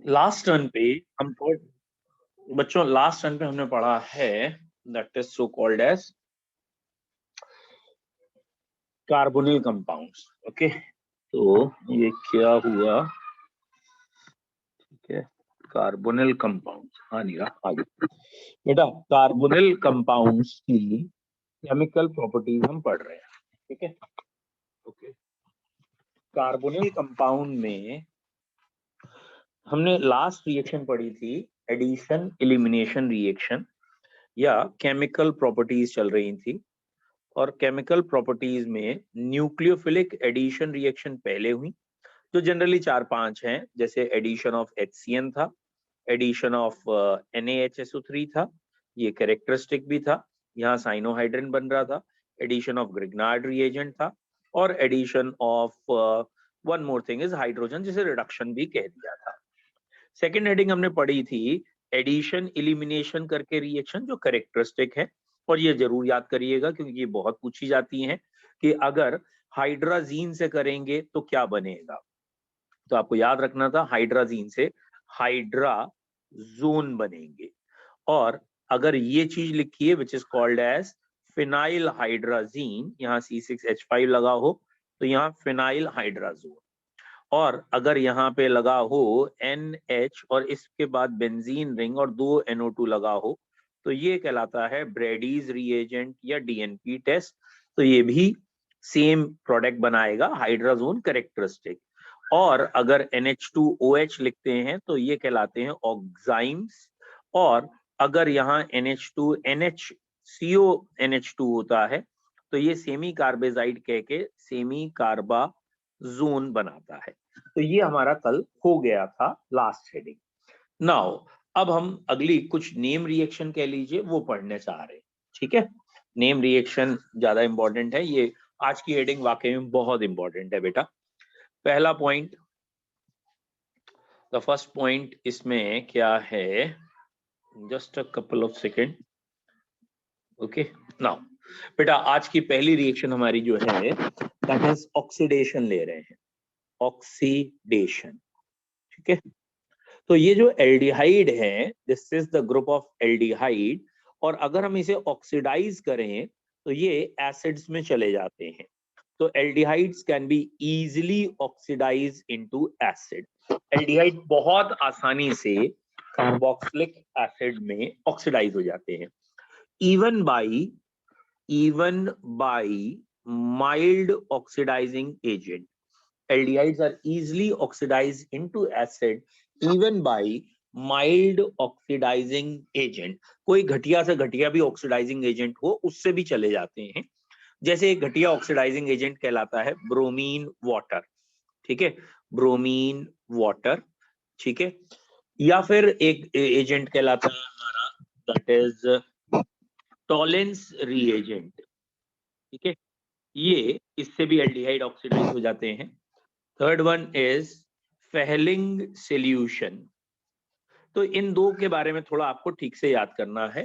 Last turn पे हम बच्चों लास्ट टर्न पे हमने पढ़ा है that is so called as carbonyl compounds. Okay, तो ये क्या हुआ? ठीक है, कार्बोनिल कंपाउंड्स नहीं रहा आगे बेटा। कार्बोनिल कंपाउंड्स की केमिकल प्रॉपर्टीज हम पढ़ रहे हैं। ठीक है, ओके। कार्बोनिल कंपाउंड में हमने लास्ट रिएक्शन पढ़ी थी एडिशन एलिमिनेशन रिएक्शन, या केमिकल प्रॉपर्टीज चल रही थी। और केमिकल प्रॉपर्टीज में न्यूक्लियोफिलिक एडिशन रिएक्शन पहले हुई, जो जनरली 4-5 हैं, जैसे एडिशन ऑफ HCN था, एडिशन ऑफ NaHSO3 था, ये कैरेक्टरिस्टिक भी था, यहाँ साइनोहाइड्रिन बन रहा था, एडिशन ऑफ ग्रिग्नार्ड रिएजेंट था, और addition of one more thing is hydrogen, जिसे रिडक्शन भी कह दिया था। सेकेंड हेडिंग हमने पढ़ी थी एडिशन एलिमिनेशन करके रिएक्शन, जो कैरेक्टरिस्टिक है। और ये जरूर याद करिएगा क्योंकि ये बहुत पूछी जाती हैं कि अगर हाइड्राजीन से करेंगे तो क्या बनेगा। तो आपको याद रखना था हाइड्राजीन से हाइड्राजोन बनेंगे। और अगर ये चीज लिखी है which is called as phenyl hydrazine, यहाँ C6H5 लगा हो तो यहाँ फिनाइल हाइड्राजोन। और अगर यहाँ पे लगा हो NH और इसके बाद बेंजीन रिंग और 2 NO2 लगा हो तो ये कहलाता है ब्रेडीज रिएजेंट या DNP टेस्ट। तो ये भी सेम प्रोडक्ट बनाएगा, हाइड्राजोन कैरेक्टरिस्टिक। और अगर NH2OH लिखते हैं तो ये कहलाते हैं ऑक्साइम्स। और अगर यहाँ NH2NHCO NH2 होता है तो ये सेमी कार्बेजाइड कह के सेमी कार्बा जोन बनाता है। तो ये हमारा कल हो गया था लास्ट हेडिंग। नाउ अब हम अगली कुछ नेम रिएक्शन कह लीजिए वो पढ़ने चाह रहे हैं। ठीक है, नेम रिएक्शन ज्यादा इंपॉर्टेंट है, ये आज की हेडिंग वाकई में बहुत इंपॉर्टेंट है बेटा। पहला पॉइंट, द फर्स्ट पॉइंट इसमें क्या है, just a couple of second. Okay, now बेटा आज की पहली रिएक्शन हमारी जो है दैट इज ऑक्सीडेशन ले रहे हैं, ऑक्सीडेशन। ठीक है, तो ये जो एल्डिहाइड है this is the group of aldehyde, और अगर हम इसे ऑक्सीडाइज करें तो ये एसिड्स में चले जाते हैं। तो aldehydes can be easily oxidise into acid. Aldehyde बहुत आसानी से कार्बोक्सिलिक एसिड में ऑक्सीडाइज हो जाते हैं, even by mild oxidising agent. Aldehydes are easily oxidized into acid even by mild oxidizing agent। कोई घटिया से घटिया भी ऑक्सीडाइजिंग एजेंट हो उससे भी चले जाते हैं। जैसे एक घटिया ऑक्सीडाइजिंग एजेंट कहलाता है ब्रोमीन वाटर। ठीक है, ब्रोमीन वाटर। ठीक है, या फिर एक एजेंट कहलाता है हमारा दैट इज टॉलेंस रिएजेंट। ठीक है, ये इससे भी एल्डिहाइड ऑक्सीडाइज हो जाते हैं। Third one is Fehling solution. तो इन दो के बारे में थोड़ा आपको ठीक से याद करना है।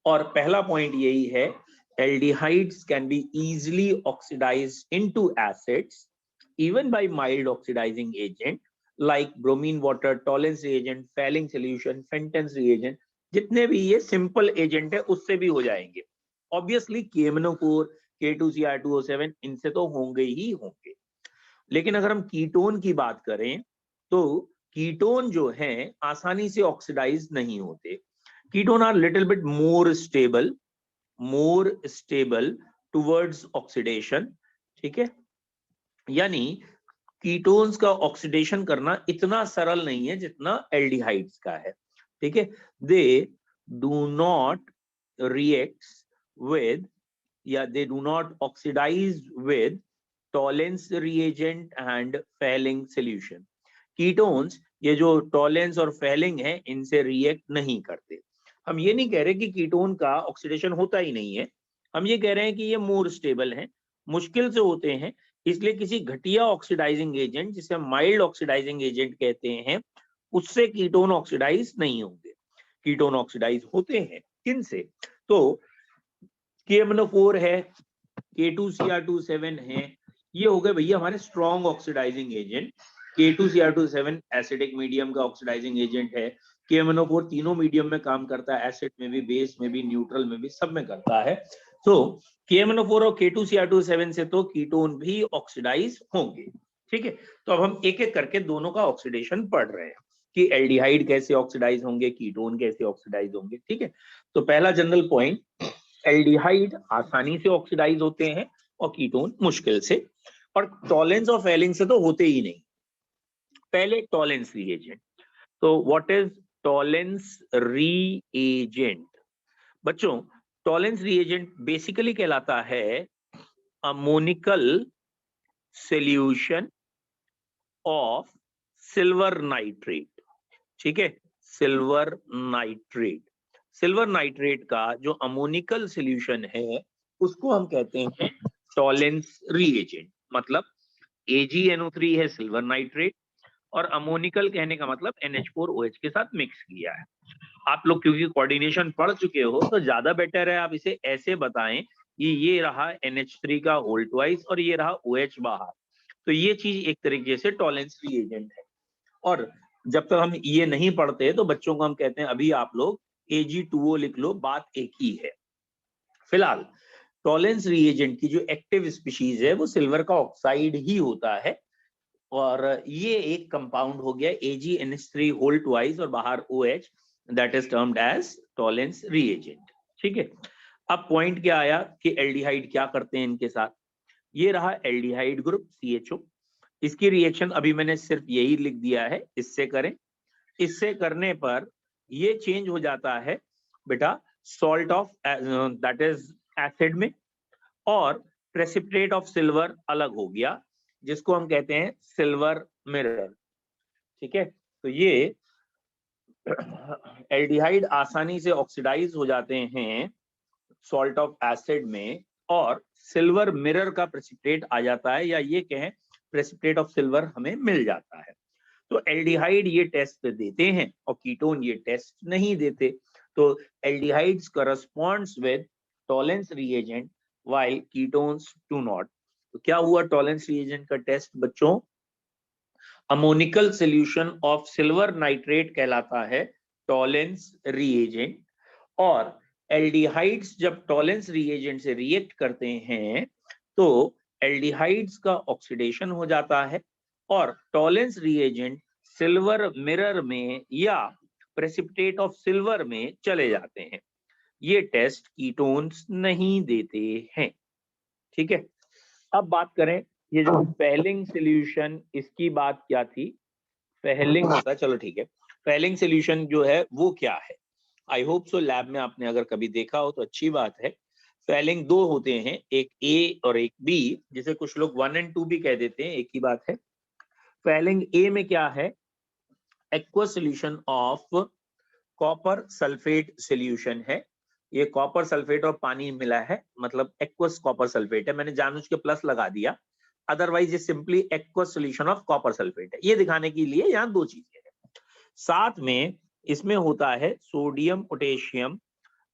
और पहला पॉइंट यही है, aldehydes can be easily oxidised into acids even by mild oxidising agent like bromine water, Tollens reagent, Fehling solution, Fenton's reagent. जितने भी ये सिंपल एजेंट है उससे भी हो जाएंगे। ऑब्वियसली KMnO4, K2Cr2O7 इनसे तो होंगे ही होंगे। लेकिन अगर हम कीटोन की बात करें तो कीटोन जो है आसानी से ऑक्सीडाइज नहीं होते। Ketone are little bit more stable towards oxidation. ठीक है, यानी कीटोन्स का ऑक्सीडेशन करना इतना सरल नहीं है जितना एल्डिहाइड्स का है। ठीक है, they do not react with या they do not oxidise with Tollens reagent and Fehling solution. Ketones ये जो टॉलेंस और फेहलिंग है इनसे रिएक्ट नहीं करते। हम ये नहीं कह रहे कि कीटोन का ऑक्सीडेशन होता ही नहीं है, हम ये कह रहे हैं कि ये मोर स्टेबल हैं, मुश्किल से होते हैं। इसलिए किसी घटिया ऑक्सीडाइजिंग एजेंट जिसे हम माइल्ड ऑक्सीडाइजिंग एजेंट कहते हैं उससे कीटोन ऑक्सीडाइज नहीं होंगे। कीटोन ऑक्सीडाइज होते हैं किनसे? तो KMnO4 है, K2Cr2O7 है, ये हो गए भैया हमारे strong oxidising agent. K2Cr2 acidic medium का ऑक्सीडाइजिंग एजेंट है। KMnO4 तीनों मीडियम में काम करता है, एसिड में भी, बेस में भी, न्यूट्रल में भी, सब में करता है। तो KMnO4 और K2Cr2 से तो कीटोन भी ऑक्सीडाइज होंगे। ठीक है, तो अब हम एक एक करके दोनों का ऑक्सीडेशन पढ़ रहे हैं कि एल्डिहाइड कैसे ऑक्सीडाइज होंगे, कीटोन कैसे ऑक्सीडाइज होंगे। ठीक है, तो पहला जनरल पॉइंट, एल्डिहाइड आसानी से ऑक्सीडाइज होते हैं और कीटोन मुश्किल से, और टॉलेंस और फेलिंग से तो होते ही नहीं। पहले टॉलेंस रीएजेंट, तो व्हाट इज टॉलेंस रीएजेंट? बच्चों, टॉलेंस रीएजेंट बेसिकली कहलाता है ammoniacal solution of silver nitrate. ठीक है, सिल्वर नाइट्रेट, सिल्वर नाइट्रेट का जो अमोनिकल सॉल्यूशन है उसको हम कहते हैं टॉलेंस रीएजेंट। मतलब AgNO3 है सिल्वर नाइट्रेट, और अमोनिकल कहने का मतलब NH4OH के साथ मिक्स किया है। आप लोग क्योंकि कोऑर्डिनेशन पढ़ चुके हो तो ज्यादा बेटर है आप इसे ऐसे बताएं कि ये रहा NH3 का होल ट्वाइस और ये रहा OH बाहर, तो ये चीज एक तरीके से टॉलेंस रीएजेंट है। और जब तक हम ये नहीं पढ़ते तो बच्चों को हम कहते हैं अभी आप लोग Ag2O लिख लो, बात एक ही है। फिलहाल टॉलेंस रीएजेंट की जो एक्टिव स्पीशीज है वो सिल्वर का ऑक्साइड ही होता है, और ये एक कंपाउंड हो गया AgNH3 होल ट्वाइस और बाहर OH, that is termed as Tollens reagent. ठीक है, अब पॉइंट क्या आया कि एल्डिहाइड क्या करते हैं इनके साथ। ये रहा एल्डिहाइड ग्रुप CHO, इसकी रिएक्शन अभी मैंने सिर्फ यही लिख दिया है, इससे करें। इससे करने पर ये चेंज हो जाता है बेटा salt of that is acid में, और प्रेसिपिटेट ऑफ सिल्वर अलग हो गया जिसको हम कहते हैं सिल्वर मिरर। ठीक है, तो ये एल्डिहाइड आसानी से ऑक्सीडाइज हो जाते हैं सॉल्ट ऑफ एसिड में, और सिल्वर मिरर का प्रेसिपिटेट आ जाता है, या ये कहें प्रेसिपिटेट ऑफ सिल्वर हमें मिल जाता है। तो एल्डिहाइड ये टेस्ट देते हैं और कीटोन ये टेस्ट नहीं देते। तो aldehydes corresponds with Tollens reagent while ketones do not. तो क्या हुआ टॉलेंस रिएजेंट का टेस्ट बच्चों? Ammoniacal solution of silver nitrate कहलाता है टॉलेंस रिएजेंट, और एल्डिहाइड्स जब टॉलेंस रिएजेंट से रिएक्ट करते हैं तो एल्डिहाइड्स का ऑक्सीडेशन हो जाता है और टॉलेंस रिएजेंट सिल्वर मिरर में या प्रेसिपिटेट ऑफ सिल्वर में चले जाते हैं। ये टेस्ट कीटोन्स नहीं देते हैं। ठीक है, अब बात करें ये जो फेलिंग सॉल्यूशन, इसकी बात क्या थी? फेलिंग होता है, चलो ठीक है, फेलिंग सॉल्यूशन जो है वो क्या है? आई होप सो लैब में आपने अगर कभी देखा हो तो अच्छी बात है। फेलिंग दो होते हैं, एक A और एक B, जिसे कुछ लोग 1 और 2 भी कह देते हैं, एक ही बात है। फेलिंग A में क्या है? Aqueous solution of copper sulphate solution है। ये कॉपर सल्फेट और पानी मिला है, मतलब एक्वस कॉपर सल्फेट है। मैंने जानबूझ के प्लस लगा दिया, अदरवाइज ये simply aqueous solution of copper sulphate है। ये दिखाने के लिए यहाँ दो चीजें हैं। साथ में इसमें होता है sodium potassium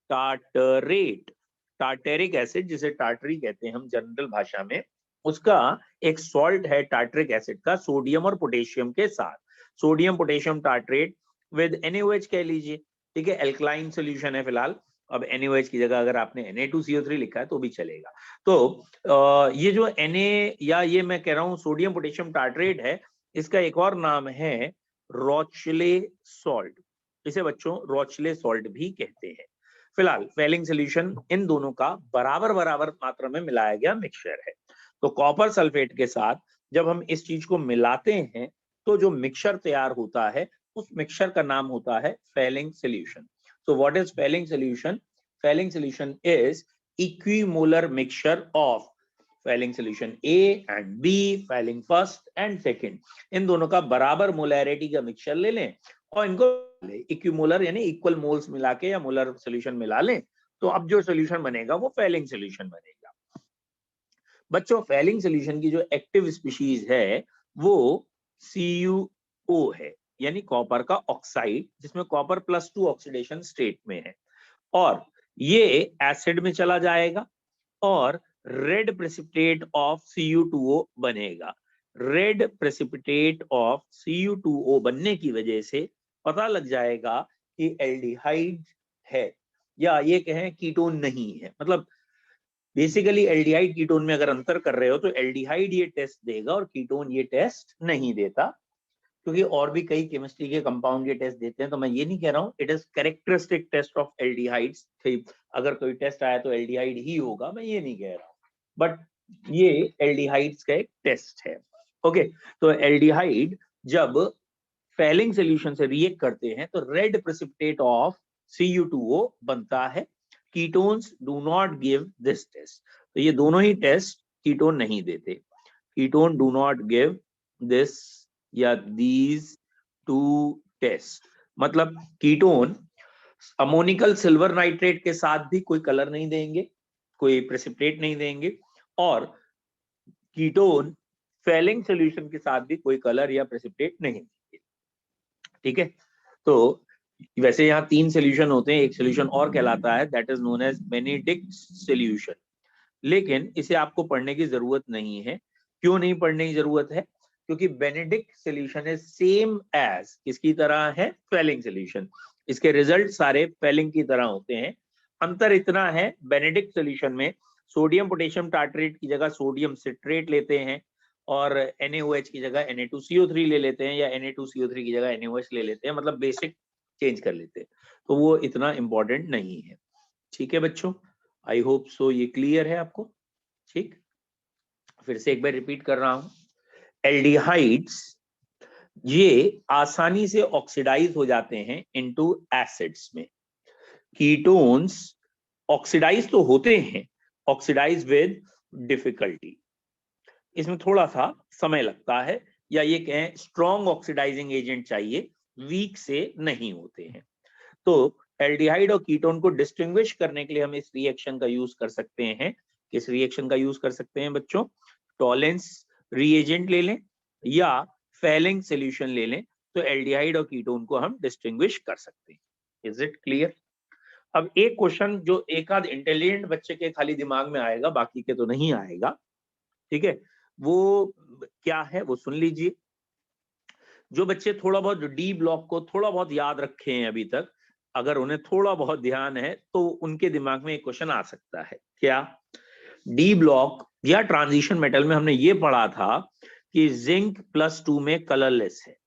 tartrate, tartaric acid जिसे टार्टरी कहते हैं हम जनरल भाषा में, उसका एक सॉल्ट है टार्टरिक एसिड का सोडियम और पोटेशियम के साथ, sodium potassium tartrate with NaOH कह लीजिए। ठीक है, एल्कलाइन सॉल्यूशन है फिलहाल। अब NaOH की जगह अगर आपने Na2CO3 लिखा है तो भी चलेगा। तो ये जो Na, या ये मैं कह रहा हूँ सोडियम पोटेशियम टार्टरेट है, इसका एक और नाम है रॉचले सॉल्ट। इसे बच्चों रॉचले सॉल्ट भी कहते हैं। फिलहाल फेलिंग सॉल्यूशन इन दोनों का बराबर बराबर मात्रा में मिलाया गया मिक्सचर है। तो कॉपर सल्फेट के साथ जब हम इस चीज को मिलाते हैं तो जो मिक्सचर तैयार होता है उस मिक्सचर का नाम होता है Fehling solution. So what is Fehling solution? Fehling solution is equimolar mixture of Fehling solution A and B, Fehling first and second, इन दोनों का बराबर मोलैरिटी का मिक्सचर ले लें और इनको इक्विमोलर यानी इक्वल मोल्स मिला के या मोलर सोल्यूशन मिला लें, तो अब जो सोल्यूशन बनेगा वो फेलिंग सोल्यूशन बनेगा। बच्चों फेलिंग सोल्यूशन की जो एक्टिव स्पीशीज है वो CuO है, यानी कॉपर का ऑक्साइड, जिसमें कॉपर +2 ऑक्सीडेशन स्टेट में है, और ये एसिड में चला जाएगा और रेड प्रेसिपिटेट ऑफ Cu2O बनेगा। रेड प्रेसिपिटेट ऑफ Cu2O बनने की वजह से पता लग जाएगा कि एल्डिहाइड है या ये कहें कीटोन नहीं है। मतलब बेसिकली एल्डिहाइड कीटोन में अगर अंतर कर रहे हो तो एल्डिहाइड ये टेस्ट देगा और कीटोन ये टेस्ट नहीं देता, क्योंकि और भी कई केमिस्ट्री के कंपाउंड ये टेस्ट देते हैं। तो मैं ये नहीं कह रहा हूँ, it is characteristic test of aldehydes. अगर कोई टेस्ट आया तो एल्डिहाइड ही होगा, मैं ये नहीं कह रहा हूँ, बट ये एल्डिहाइड्स का एक टेस्ट है। ओके, तो एल्डिहाइड जब फेलिंग सॉल्यूशन से रिएक्ट करते हैं तो रेड प्रेसिपिटेट ऑफ Cu2O बनता है। Ketones do not give this test. तो ये दोनों ही टेस्ट कीटोन नहीं देते। Ketone do not give this या दीज टू टेस्ट। मतलब कीटोन अमोनिकल सिल्वर नाइट्रेट के साथ भी कोई कलर नहीं देंगे, कोई प्रेसिपिटेट नहीं देंगे, और कीटोन फेलिंग सॉल्यूशन के साथ भी कोई कलर या प्रेसिपिटेट नहीं देंगे। ठीक है, तो वैसे यहाँ 3 सॉल्यूशन होते हैं, एक सॉल्यूशन और कहलाता है, that is known as Benedict solution. लेकिन इसे आपको पढ़ने की जरूरत नहीं है। क्यों नहीं पढ़ने की जरूरत है? क्योंकि Benedict solution is same as किसकी तरह है? Fehling solution. इसके रिजल्ट सारे फेलिंग की तरह होते हैं। अंतर इतना है, बेनेडिक्ट सॉल्यूशन में सोडियम पोटेशियम टार्ट्रेट की जगह सोडियम सिट्रेट लेते हैं और NaOH की जगह Na2CO3 ले लेते हैं, या Na2CO3 की जगह NaOH ले लेते हैं, मतलब बेसिक चेंज कर लेते हैं। तो वो इतना इंपॉर्टेंट नहीं है। ठीक है बच्चों, आई होप सो ये क्लियर है आपको। ठीक, फिर से एक बार रिपीट कर रहा हूं, एल्डिहाइड्स ये आसानी से ऑक्सीडाइज हो जाते हैं इनटू एसिड्स में। कीटोन्स ऑक्सीडाइज तो होते हैं, ऑक्सीडाइज विद डिफिकल्टी। इसमें थोड़ा सा समय लगता है, या ये कहें स्ट्रॉन्ग ऑक्सीडाइजिंग एजेंट चाहिए, वीक से नहीं होते हैं। तो एल्डिहाइड और कीटोन को डिस्टिंग्विश करने के लिए हम इस रिएक्शन का यूज कर सकते हैं। किस रिएक्शन का यूज कर सकते हैं बच्चों? टॉलेंस रिएजेंट ले लें या फेलिंग सॉल्यूशन ले लें, तो एल्डिहाइड और कीटोन को हम डिस्टिंग्विश कर सकते हैं। Is it clear? अब एक क्वेश्चन जो एक आध इंटेलिजेंट बच्चे के खाली दिमाग में आएगा, बाकी के तो नहीं आएगा, ठीक है, वो क्या है वो सुन लीजिए। जो बच्चे थोड़ा बहुत डी ब्लॉक को थोड़ा बहुत याद रखे हैं अभी तक, अगर उन्हें थोड़ा बहुत ध्यान है तो उनके दिमाग में एक क्वेश्चन आ सकता है। क्या? डी ब्लॉक या ट्रांजिशन मेटल में हमने ये पढ़ा था कि जिंक +2 में कलरलेस है।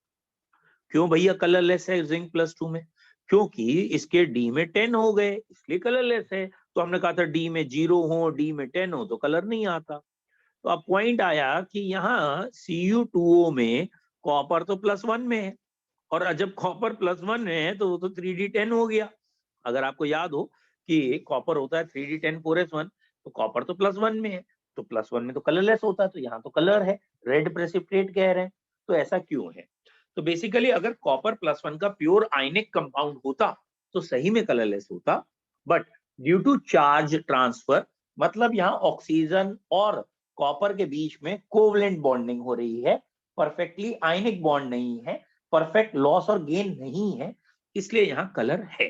क्यों भैया कलरलेस है जिंक +2 में? क्योंकि इसके डी में 10 हो गए, इसलिए कलरलेस है। तो हमने कहा था डी में 0 हो, डी में 10 हो तो कलर नहीं आता। तो अब पॉइंट आया कि यहाँ Cu2O में कॉपर तो +1 में है, और जब कॉपर +1 में है तो वो तो 3D10 हो गया। अगर आपको याद हो कि कॉपर होता है 3D10 4s1, तो कॉपर तो +1 में है, तो +1 में तो कलरलेस होता है, तो यहाँ तो कलर है, रेड प्रेसिपिटेट कह रहे हैं। तो ऐसा क्यों है? तो बेसिकली अगर कॉपर +1 का प्योर आयनिक कंपाउंड होता तो सही में कलरलेस होता, but due to charge transfer, मतलब यहाँ ऑक्सीजन और कॉपर के बीच में कोवलेंट बॉन्डिंग हो रही है, परफेक्टली आयनिक बॉन्ड नहीं है, परफेक्ट लॉस और गेन नहीं है, इसलिए यहाँ कलर है।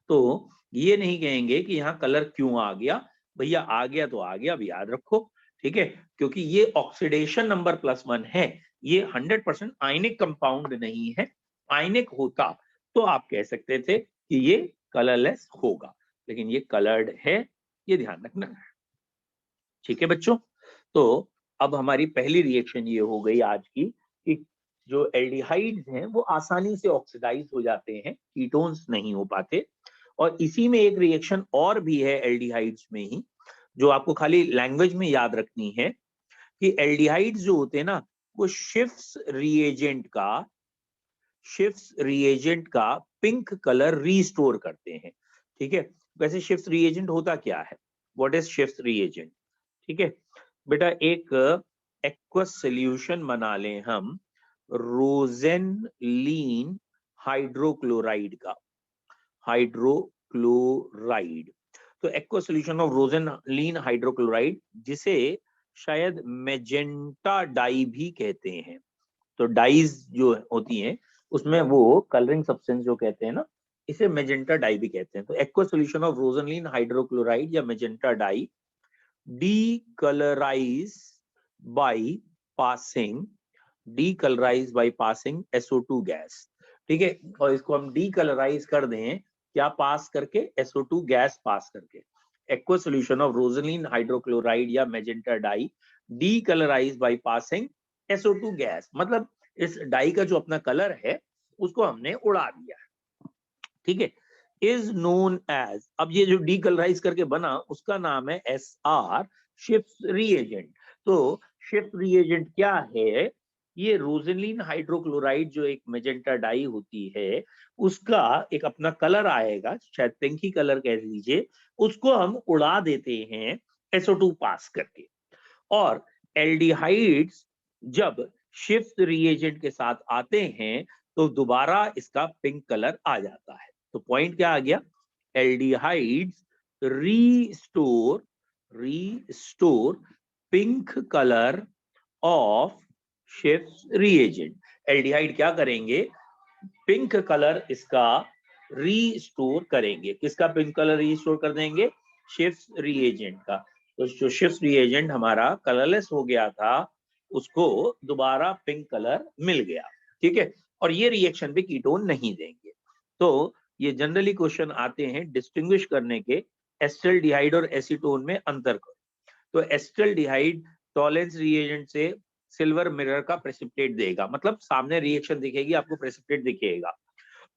तो ये नहीं कहेंगे कि यहाँ कलर क्यों आ गया, भैया आ गया तो आ गया, अब याद रखो। ठीक है, क्योंकि ये ऑक्सीडेशन नंबर +1 है, ये 100% आयनिक कंपाउंड नहीं है। आयनिक होता तो आप कह सकते थे कि ये कलरलेस होगा, लेकिन ये कलर्ड है, ये ध्यान रखना। ठीक है बच्चों, तो अब हमारी पहली रिएक्शन ये हो गई आज की कि जो एल्डिहाइड्स हैं वो आसानी से ऑक्सीडाइज हो जाते हैं, कीटोन्स नहीं हो पाते। और इसी में एक रिएक्शन और भी है एल्डिहाइड्स में ही, जो आपको खाली लैंग्वेज में याद रखनी है, कि एल्डिहाइड्स जो होते हैं ना, वो शिफ्स रिएजेंट का पिंक कलर रीस्टोर करते हैं। ठीक है, वैसे शिफ्स रिएजेंट होता क्या है? What is Schiff's reagent? ठीक है बेटा, एक एक्वस सॉल्यूशन बना लें हम रोजेनलीन हाइड्रोक्लोराइड का, हाइड्रोक्लोराइड। तो aqueous solution of rosaniline hydrochloride, जिसे शायद मेजेंटा डाई भी कहते हैं। तो डाइज जो होती हैं उसमें वो कलरिंग सब्सटेंस जो कहते हैं ना, इसे मेजेंटा डाई भी कहते हैं। तो aqueous solution of rosaniline hydrochloride या magenta dye decolorize by passing decolourise by passing SO2 gas. ठीक है, और इसको हम डीकलराइज कर दें, क्या पास करके? SO2 गैस पास करके। Aqua solution of rosaniline hydrochloride या magenta dye decolourise by passing SO2 gas, मतलब इस डाई का जो अपना कलर है उसको हमने उड़ा दिया। ठीक है, इज नोन एज, अब ये जो डीकलराइज करके बना उसका नाम है SR, शिफ्ट रिएजेंट। तो शिफ्ट रिएजेंट क्या है? ये रोजलिन हाइड्रोक्लोराइड जो एक मैजेंटा डाई होती है उसका एक अपना कलर आएगा, शायद पिंकी कलर कह लीजिए, उसको हम उड़ा देते हैं SO2 पास करके। और एल्डिहाइड्स जब शिफ्ट रिएजेंट के साथ आते हैं तो दोबारा इसका पिंक कलर आ जाता है। तो पॉइंट क्या आ गया? Aldehydes restore pink colour of shift reagent. Aldehyde क्या करेंगे? पिंक कलर इसका रीस्टोर करेंगे। किसका पिंक कलर रीस्टोर कर देंगे? शिफ्ट रिएजेंट का। तो जो शिफ्ट रिएजेंट हमारा कलरलेस हो गया था उसको दोबारा पिंक कलर मिल गया। ठीक है, और ये रिएक्शन भी कीटोन नहीं देंगे। तो ये जनरली क्वेश्चन आते हैं डिस्टिंग्विश करने के एस्टल्डिहाइड और एसीटोन में अंतर करो। तो एस्टल्डिहाइड टॉलेंस रिएजेंट से सिल्वर मिरर का प्रेसिपिटेट देगा, मतलब सामने रिएक्शन दिखेगी आपको, प्रेसिपिटेट दिखेगा।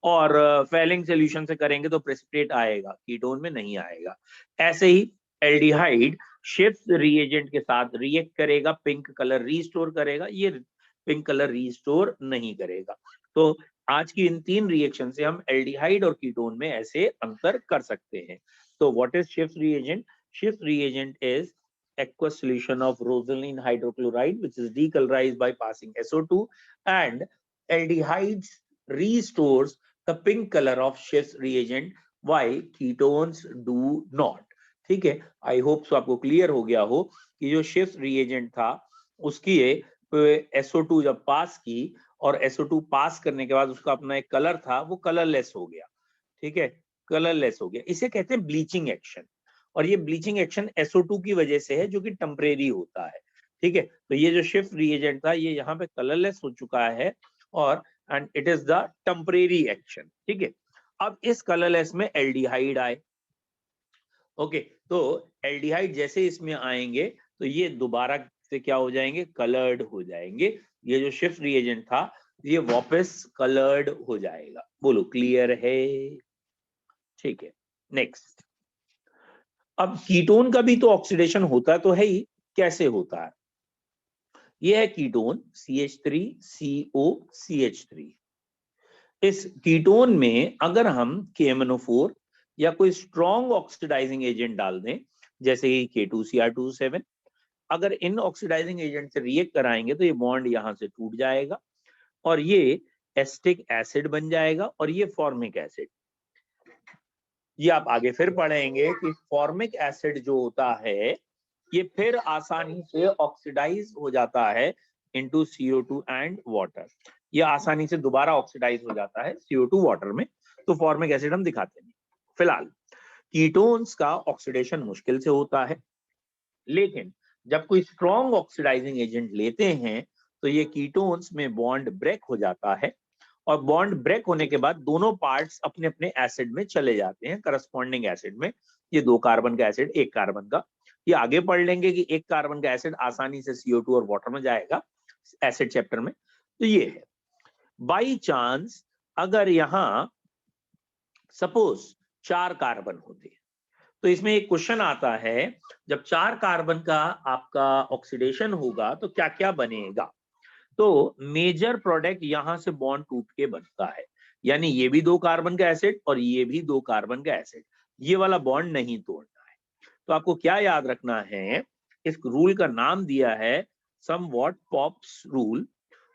और फेलिंग सोल्यूशन से करेंगे तो प्रेसिपिटेट आएगा, कीटोन में नहीं आएगा। ऐसे ही एल्डिहाइड शिफ्ट रिएजेंट के साथ रिएक्ट करेगा, पिंक कलर रीस्टोर करेगा, ये पिंक कलर रीस्टोर नहीं करेगा। तो आज की इन तीन रिएक्शन से हम एल्डिहाइड और कीटोन में ऐसे अंतर कर सकते हैं। तो what is shift reagent? Shift reagent is aqueous solution of rosaline hydrochloride which is decolorized by passing SO2, and aldehydes restores the pink color of shift reagent while ketones do not। ठीक है, I hope so आपको clear हो गया हो कि जो shift reagent था उसकी SO2 जब पास की और SO2 पास करने के बाद उसका अपना एक कलर था, वो कलरलेस हो गया। ठीक है, कलरलेस हो गया, इसे कहते हैं ब्लीचिंग एक्शन। और ये ब्लीचिंग एक्शन SO2 की वजह से है जो कि टेम्परेरी होता है। ठीक है, तो ये जो शिफ्ट रिएजेंट था ये यहाँ पे कलरलेस हो चुका है और and it is the temporary action. ठीक है, अब इस कलरलेस में एल्डिहाइड आए। ओके, तो एल्डिहाइड जैसे इसमें आएंगे तो ये दोबारा से क्या हो जाएंगे? कलर्ड हो जाएंगे। ये जो शिफ्ट रिएजेंट था ये वापस कलर्ड हो जाएगा। बोलो क्लियर है? ठीक है, नेक्स्ट। अब कीटोन का भी तो ऑक्सीडेशन होता तो है ही, कैसे होता है? ये है कीटोन CH3COCH3। इस कीटोन में अगर हम KMNO4 या कोई स्ट्रॉन्ग ऑक्सीडाइजिंग एजेंट डाल दें जैसे कि K2Cr27, अगर इन ऑक्सीडाइजिंग एजेंट से रिएक्ट कराएंगे तो ये बॉन्ड यहां से टूट जाएगा और ये एस्टिक एसिड बन जाएगा और ये फॉर्मिक एसिड। ये आप आगे फिर पढ़ेंगे कि फॉर्मिक एसिड जो होता है ये फिर आसानी से ऑक्सीडाइज हो जाता है इनटू CO2 एंड वाटर। ये आसानी से दोबारा ऑक्सीडाइज हो जाता है CO2 वाटर में। तो फॉर्मिक एसिड हम दिखाते हैं। फिलहाल कीटोन्स का ऑक्सीडेशन मुश्किल से होता है, लेकिन जब कोई स्ट्रॉन्ग ऑक्सीडाइजिंग एजेंट लेते हैं तो ये कीटोन्स में बॉन्ड ब्रेक हो जाता है और बॉन्ड ब्रेक होने के बाद दोनों पार्ट्स अपने अपने एसिड में चले जाते हैं, करस्पॉन्डिंग एसिड में। ये 2 कार्बन का एसिड, 1 कार्बन का। ये आगे पढ़ लेंगे कि 1 कार्बन का एसिड आसानी से CO2 और वाटर में जाएगा एसिड चैप्टर में। तो ये है। बाई चांस अगर यहां सपोज 4 कार्बन होते तो इसमें एक क्वेश्चन आता है, जब 4 कार्बन का आपका ऑक्सीडेशन होगा तो क्या क्या बनेगा? तो मेजर प्रोडक्ट यहां से बॉन्ड टूट के बनता है, यानी ये भी 2 कार्बन का एसिड और ये भी 2 कार्बन का एसिड, ये वाला बॉन्ड नहीं तोड़ना है। तो आपको क्या याद रखना है? इस रूल का नाम दिया है समवॉट पॉप्स रूल।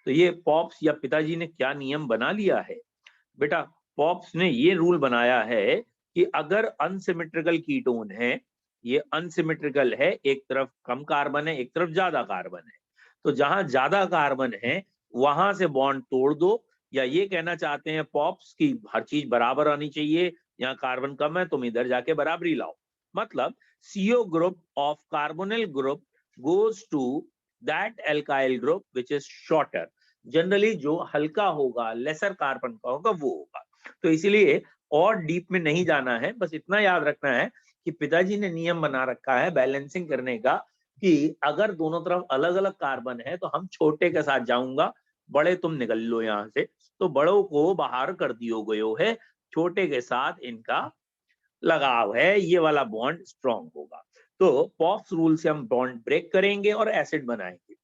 तो ये पॉप्स या पिताजी ने क्या नियम बना लिया है? बेटा पॉप्स ने ये रूल बनाया है कि अगर अनसिमेट्रिकल कीटोन है, ये अनसिमेट्रिकल है, एक तरफ कम कार्बन है एक तरफ ज्यादा कार्बन है, तो जहां ज्यादा कार्बन है वहां से बॉन्ड तोड़ दो। या ये कहना चाहते हैं पॉप्स की हर चीज बराबर आनी चाहिए, यहाँ कार्बन कम है तुम इधर जाके बराबरी लाओ। मतलब CO group of carbonyl group goes to that alkyl group which is shorter. Generally जो हल्का होगा, लेसर कार्बन का होगा, वो होगा। तो इसीलिए और डीप में नहीं जाना है, बस इतना याद रखना है कि पिताजी ने नियम बना रखा है बैलेंसिंग करने का कि अगर दोनों तरफ अलग अलग कार्बन है तो हम छोटे के साथ जाऊंगा, बड़े तुम निकल लो यहाँ से। तो बड़ों को बाहर कर दियो गयो है, छोटे के साथ इनका लगाव है, ये वाला बॉन्ड स्ट्रॉन्ग होगा। तो पॉप्स रूल से हम बॉन्ड ब्रेक करेंगे और एसिड बनाएंगे।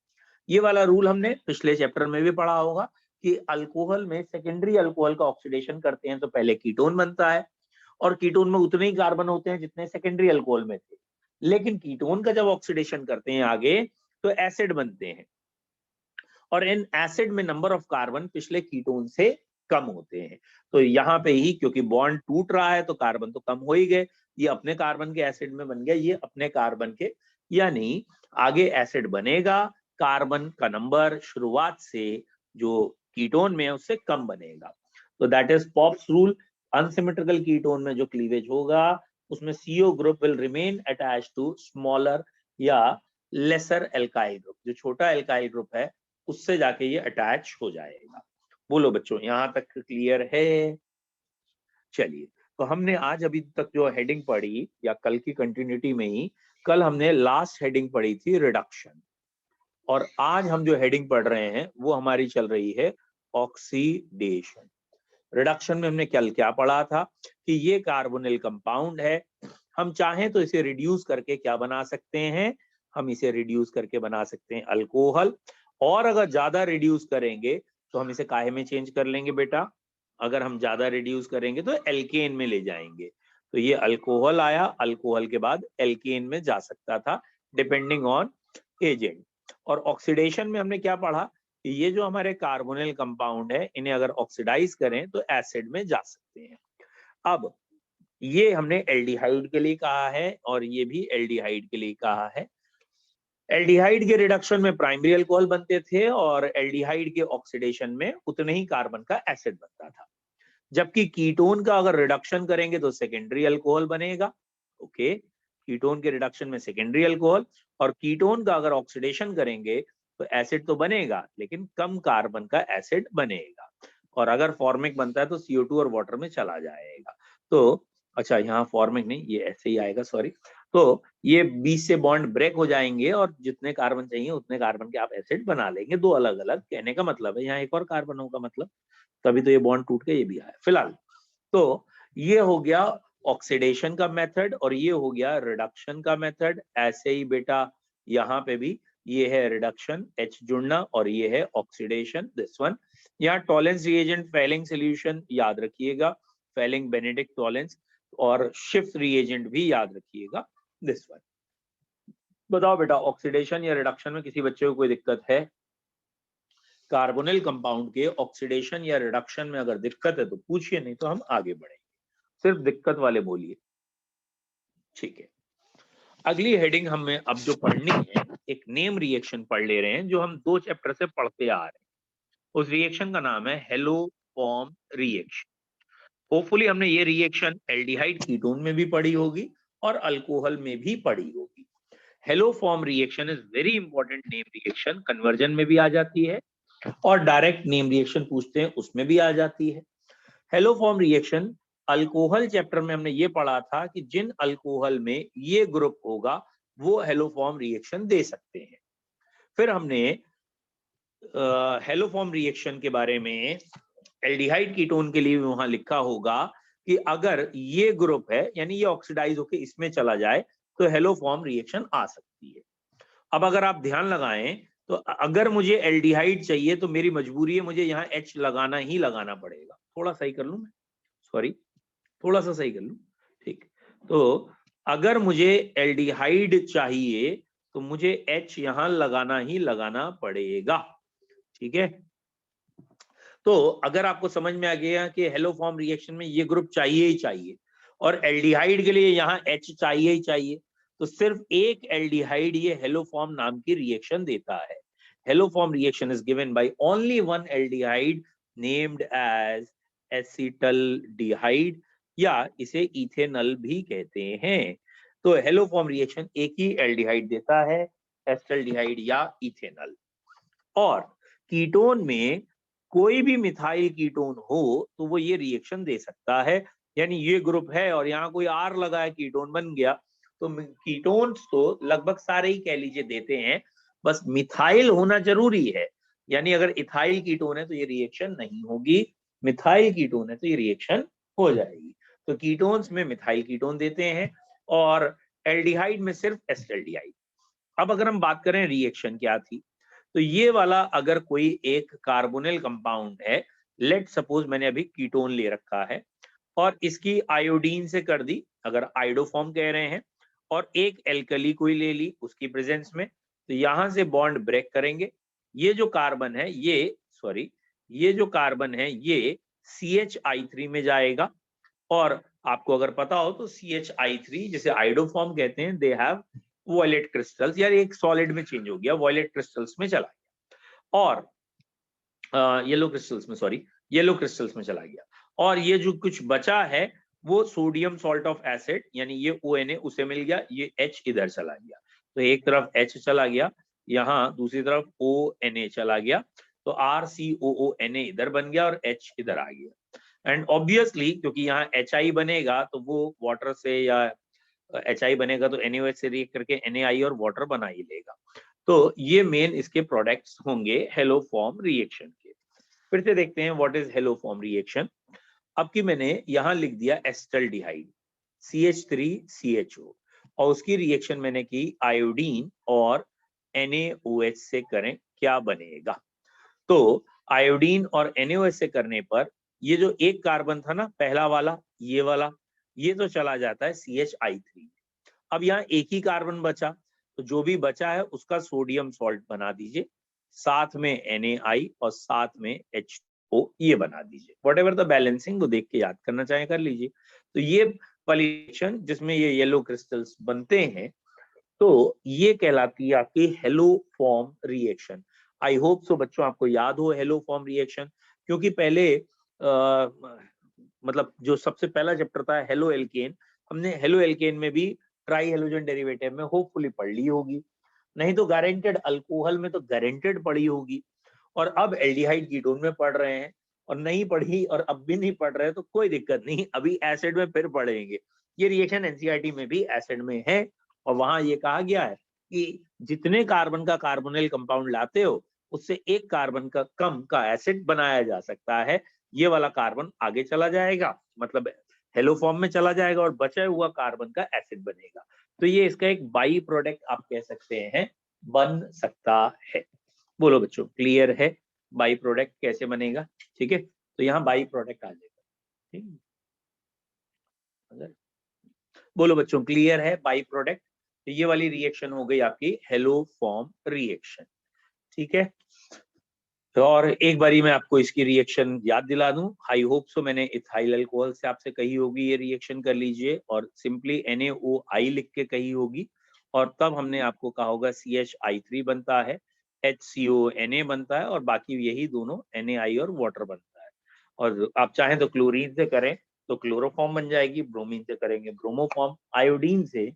ये वाला रूल हमने पिछले चैप्टर में भी पढ़ा होगा कि अल्कोहल में सेकेंडरी अल्कोहल का ऑक्सीडेशन करते हैं तो पहले कीटोन बनता है, और कीटोन में उतने ही कार्बन होते हैं जितने सेकेंडरी अल्कोहल में थे। लेकिन कीटोन का जब ऑक्सीडेशन करते हैं आगे तो एसिड बनते हैं, और इन एसिड में नंबर ऑफ कार्बन पिछले कीटोन से कम होते हैं। तो यहाँ पे ही क्योंकि बॉन्ड टूट रहा है तो कार्बन तो कम हो ही गए, ये अपने कार्बन के एसिड में बन गया, ये अपने कार्बन के, यानी आगे एसिड बनेगा, कार्बन का नंबर शुरुआत से जो कीटोन में है उससे कम बनेगा। तो that is Pops rule. Unsymmetrical ketone में जो क्लीवेज होगा उसमें CO group will remain attached to smaller या लेसर एल्काइल ग्रुप, जो छोटा एल्काइल ग्रुप है उससे जाके ये अटैच हो जाएगा। बोलो बच्चों, यहां तक क्लियर है? चलिए, तो हमने आज अभी तक जो हेडिंग पढ़ी, या कल की कंटिन्यूटी में ही, कल हमने लास्ट हेडिंग पढ़ी थी रिडक्शन, और आज हम जो हेडिंग पढ़ रहे हैं वो हमारी चल रही है ऑक्सीडेशन। रिडक्शन में हमने कल क्या पढ़ा था कि ये कार्बोनिल कंपाउंड है, हम चाहें तो इसे रिड्यूस करके क्या बना सकते हैं, हम इसे रिड्यूस करके बना सकते हैं अल्कोहल, और अगर ज्यादा रिड्यूस करेंगे तो हम इसे काहे में चेंज कर लेंगे बेटा, अगर हम ज्यादा रिड्यूस करेंगे तो एल्केन में ले जाएंगे। तो ये अल्कोहल आया, अल्कोहल के बाद एल्केन में जा सकता था डिपेंडिंग ऑन एजेंट। और ऑक्सीडेशन में हमने क्या पढ़ा कि ये जो हमारे कार्बोनिल कंपाउंड है इन्हें अगर ऑक्सीडाइज करें तो एसिड में जा सकते हैं। अब ये हमने एल्डिहाइड के लिए कहा है और ये भी एल्डिहाइड के लिए कहा है। एल्डिहाइड के रिडक्शन में प्राइमरी अल्कोहल बनते थे और एल्डिहाइड के ऑक्सीडेशन में उतने ही कार्बन का एसिड बनता था। जबकि कीटोन का अगर रिडक्शन करेंगे तो सेकेंडरी अल्कोहल बनेगा। ओके, कीटोन के रिडक्शन में सेकेंडरी अल्कोहल, और कीटोन का अगर ऑक्सीडेशन करेंगे तो एसिड तो बनेगा लेकिन कम कार्बन का एसिड बनेगा, और अगर फॉर्मिक बनता है तो CO2 और वाटर में चला जाएगा। तो अच्छा, यहाँ फॉर्मिक नहीं, ये ऐसे ही आएगा, सॉरी। तो ये 20 से बॉन्ड ब्रेक हो जाएंगे और जितने कार्बन चाहिए उतने कार्बन के आप एसिड बना लेंगे, दो अलग अलग, कहने का मतलब है यहाँ एक और कार्बन होगा, मतलब तभी तो ये बॉन्ड टूट के ये भी आया फिलहाल। तो ये हो गया ऑक्सीडेशन का मेथड और ये हो गया रिडक्शन का मेथड। ऐसे ही बेटा यहाँ पे भी ये है रिडक्शन, H जुड़ना, और ये है ऑक्सीडेशन, दिस वन। यहाँ टॉलेंस रिएजेंट फेलिंग सोल्यूशन याद रखिएगा, फेलिंग बेनेडिक्ट टॉलेंस, और शिफ्ट रिएजेंट भी याद रखिएगा, दिस वन। बताओ बेटा, ऑक्सीडेशन या रिडक्शन में किसी बच्चे को कोई दिक्कत है? कार्बोनिल कंपाउंड के ऑक्सीडेशन या रिडक्शन में अगर दिक्कत है तो पूछिए, नहीं तो हम आगे बढ़ेंगे। सिर्फ दिक्कत वाले बोलिए, ठीक है। अगली हेडिंग हमें अब जो पढ़नी है, एक नेम रिएक्शन पढ़ ले रहे हैं जो हम 2 चैप्टर से पढ़ते आ रहे हैं। उस रिएक्शन का नाम है हेलो फॉर्म रिएक्शन। होपफुली हमने ये रिएक्शन एल्डिहाइड कीटोन में भी पढ़ी होगी और अल्कोहल में भी पढ़ी होगी। Hello form reaction is very important name reaction, conversion में भी आ जाती है और डायरेक्ट नेम रिएक्शन पूछते हैं उसमें भी आ जाती है। Haloform reaction alcohol chapter में हमने ये पढ़ा था कि जिन अल्कोहल में ये ग्रुप होगा वो हेलो फॉर्म रिएक्शन दे सकते हैं। फिर हमने हेलो फॉर्म रिएक्शन के बारे में एल्डिहाइड कीटोन के लिए वहां लिखा होगा कि अगर ये ग्रुप है यानी ये ऑक्सीडाइज होकर इसमें चला जाए तो हेलो फॉर्म रिएक्शन आ सकती है। अब अगर आप ध्यान लगाएं तो अगर मुझे एल्डिहाइड चाहिए तो मेरी मजबूरी है, मुझे यहाँ H लगाना ही लगाना पड़ेगा। थोड़ा सही कर लूं मैं, सॉरी, थोड़ा सा सही कर लूं, ठीक। तो अगर मुझे एल्डिहाइड चाहिए तो मुझे H यहां लगाना ही लगाना पड़ेगा, ठीक है। तो अगर आपको समझ में आ गया कि हेलो फॉर्म रिएक्शन में ये ग्रुप चाहिए ही चाहिए और एल्डिहाइड के लिए यहाँ H चाहिए ही चाहिए, तो सिर्फ एक एल्डिहाइड ये हेलो फॉर्म नाम की रिएक्शन देता है। Haloform reaction is given by only one aldehyde named as acetaldehyde, या इसे इथेनॉल भी कहते हैं। तो हेलो फॉर्म रिएक्शन एक ही एल्डिहाइड देता है, एसिटल्डिहाइड या इथेनॉल। और कीटोन में कोई भी मिथाइल कीटोन हो तो वो ये रिएक्शन दे सकता है। यानी ये ग्रुप है और यहाँ कोई आर लगा है, कीटोन बन गया। तो कीटोन्स तो लगभग सारे ही कह लीजिए देते हैं, बस मिथाइल होना जरूरी है। यानी अगर इथाइल कीटोन है तो ये रिएक्शन नहीं होगी, मिथाइल कीटोन है तो ये रिएक्शन हो जाएगी। तो कीटोन्स में मिथाइल कीटोन देते हैं और एल्डिहाइड में सिर्फ एसिटाल्डिहाइड। अब अगर हम बात करें रिएक्शन क्या थी, तो ये वाला अगर कोई एक कार्बोनिल कंपाउंड है, लेट सपोज मैंने अभी कीटोन ले रखा है और इसकी आयोडीन से कर दी, अगर आयोडोफॉर्म कह रहे हैं, और एक एल्कली कोई ले ली उसकी प्रेजेंस में, तो यहां से बॉन्ड ब्रेक करेंगे। ये जो कार्बन है ये जो कार्बन है ये CH3 में जाएगा। और आपको अगर पता हो तो CH3 जिसे आयोडोफॉर्म कहते हैं, दे हैव वॉयलेट क्रिस्टल्स, यार एक सॉलिड में चेंज हो गया, वॉयलेट क्रिस्टल्स में चला गया, और येलो क्रिस्टल्स में चला गया। और ये जो कुछ बचा है वो सोडियम सॉल्ट ऑफ एसिड, यानी ये ONA उसे मिल गया, ये H इधर चला गया, तो एक तरफ H चला गया, यहाँ दूसरी तरफ ONA चला गया, तो RCOONA इधर बन गया और H इधर आ गया। एंड ऑब्वियसली क्योंकि यहाँ HI बनेगा तो वो वाटर से, या HI बनेगा तो NaOH से रिएक्ट करके NaI और वाटर बना ही लेगा। तो ये मेन इसके प्रोडक्ट्स होंगे हेलोफॉर्म रिएक्शन के। फिर से देखते हैं व्हाट इज हेलोफॉर्म रिएक्शन। अब की मैंने यहां लिख दिया एसिटाल्डिहाइड CH3CHO, और उसकी रिएक्शन मैंने की आयोडीन और NaOH से, करें क्या बनेगा। तो आयोडीन और NaOH से करने पर ये जो एक कार्बन था ना पहला वाला, ये वाला, ये तो चला जाता है CH3। अब यहाँ एक ही कार्बन बचा, तो जो भी बचा है उसका सोडियम सॉल्ट बना दीजिए, साथ में NaI और साथ में H2O ये बना दीजिए। वट एवर द बैलेंसिंग वो देख के याद करना चाहे कर लीजिए। तो ये पॉलीशन जिसमें ये येलो क्रिस्टल्स बनते हैं, तो ये कहलाती है आपकी haloform reaction. I hope so बच्चों आपको याद हो हेलोफॉर्म रिएक्शन, क्योंकि पहले मतलब जो सबसे पहला चैप्टर था हेलो एल्केन, हमने हेलो एल्केन में भी ट्राई हेलोजन डेरिवेटिव में होपफुली पढ़ ली होगी, नहीं तो गारंटेड अल्कोहल में तो गारंटेड पढ़ी होगी। और अब एल्डिहाइड कीटोन में पढ़ रहे हैं, और नहीं पढ़ी और अब भी नहीं पढ़ रहे तो कोई दिक्कत नहीं, अभी एसिड में फिर पढ़ेंगे। ये रिएक्शन एनसीईआरटी में भी एसिड में है, और वहां ये कहा गया है कि जितने कार्बन का कार्बोनिल कंपाउंड लाते हो उससे एक कार्बन का कम का एसिड बनाया जा सकता है। ये वाला कार्बन आगे चला जाएगा, मतलब हेलो फॉर्म में चला जाएगा, और बचा हुआ कार्बन का एसिड बनेगा। तो ये इसका एक बाई प्रोडक्ट आप कह सकते हैं, बन सकता है। बोलो बच्चों क्लियर है बाई प्रोडक्ट कैसे बनेगा? ठीक है, तो यहाँ बाई प्रोडक्ट आ जाएगा। ठीक है, बोलो बच्चों क्लियर है बाई प्रोडक्ट। तो ये वाली रिएक्शन हो गई आपकी हेलो फॉर्म रिएक्शन। ठीक है, और एक बारी मैं आपको इसकी रिएक्शन याद दिला दूं, आई होप सो मैंने इथाइल अल्कोहल से आपसे कही होगी ये रिएक्शन कर लीजिए, और सिंपली NaOI लिख के कही होगी, और तब हमने आपको कहा होगा CH3 बनता है, HCONA बनता है, और बाकी यही दोनों NaI और वाटर बनता है। और आप चाहें तो क्लोरीन से करें तो क्लोरोफॉर्म बन जाएगी, ब्रोमीन से करेंगे ब्रोमोफॉर्म, आयोडीन से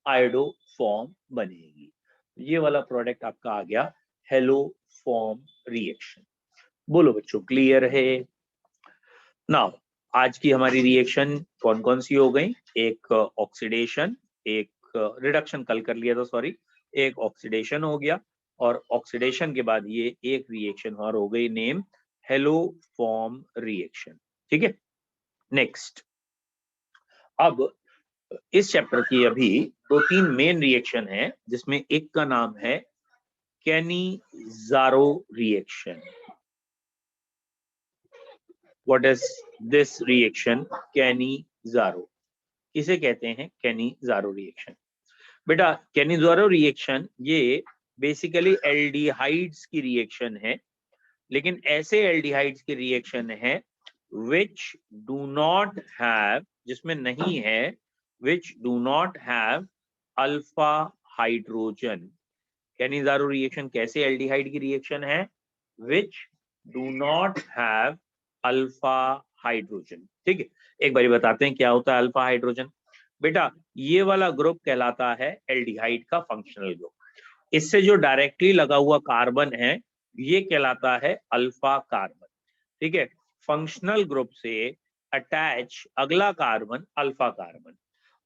आयोडोफॉर्म बनेगी। ये वाला प्रोडक्ट आपका आ गया हेलो फॉर्म रिएक्शन। बोलो बच्चों क्लियर है? नाउ आज की हमारी रिएक्शन कौन कौन सी हो गई? एक ऑक्सीडेशन, एक रिडक्शन कल कर लिया था, सॉरी, एक ऑक्सीडेशन हो गया, और ऑक्सीडेशन के बाद ये एक रिएक्शन और हो गई नेम हेलो फॉर्म रिएक्शन। ठीक है, नेक्स्ट, अब इस चैप्टर की अभी 2-3 मेन रिएक्शन है, जिसमें एक का नाम है Cannizzaro reaction. What is this reaction? Cannizzaro किसे कहते हैं? Cannizzaro reaction. बेटा कैनिज़ारो रिएक्शन ये बेसिकली एल्डिहाइड्स की रिएक्शन है, लेकिन ऐसे एल्डिहाइड्स की रिएक्शन है which do not have, जिसमें नहीं है, which do not have alpha hydrogen. Cannizzaro reaction कैसे एल्डिहाइड की रिएक्शन है? which do not have alpha hydrogen. ठीक है, एक बारी बताते हैं क्या होता है अल्फा हाइड्रोजन। बेटा ये वाला ग्रुप कहलाता है एल्डिहाइड का फंक्शनल ग्रुप। इससे जो डायरेक्टली लगा हुआ कार्बन है ये कहलाता है अल्फा कार्बन। ठीक है, फंक्शनल ग्रुप से अटैच अगला कार्बन अल्फा कार्बन,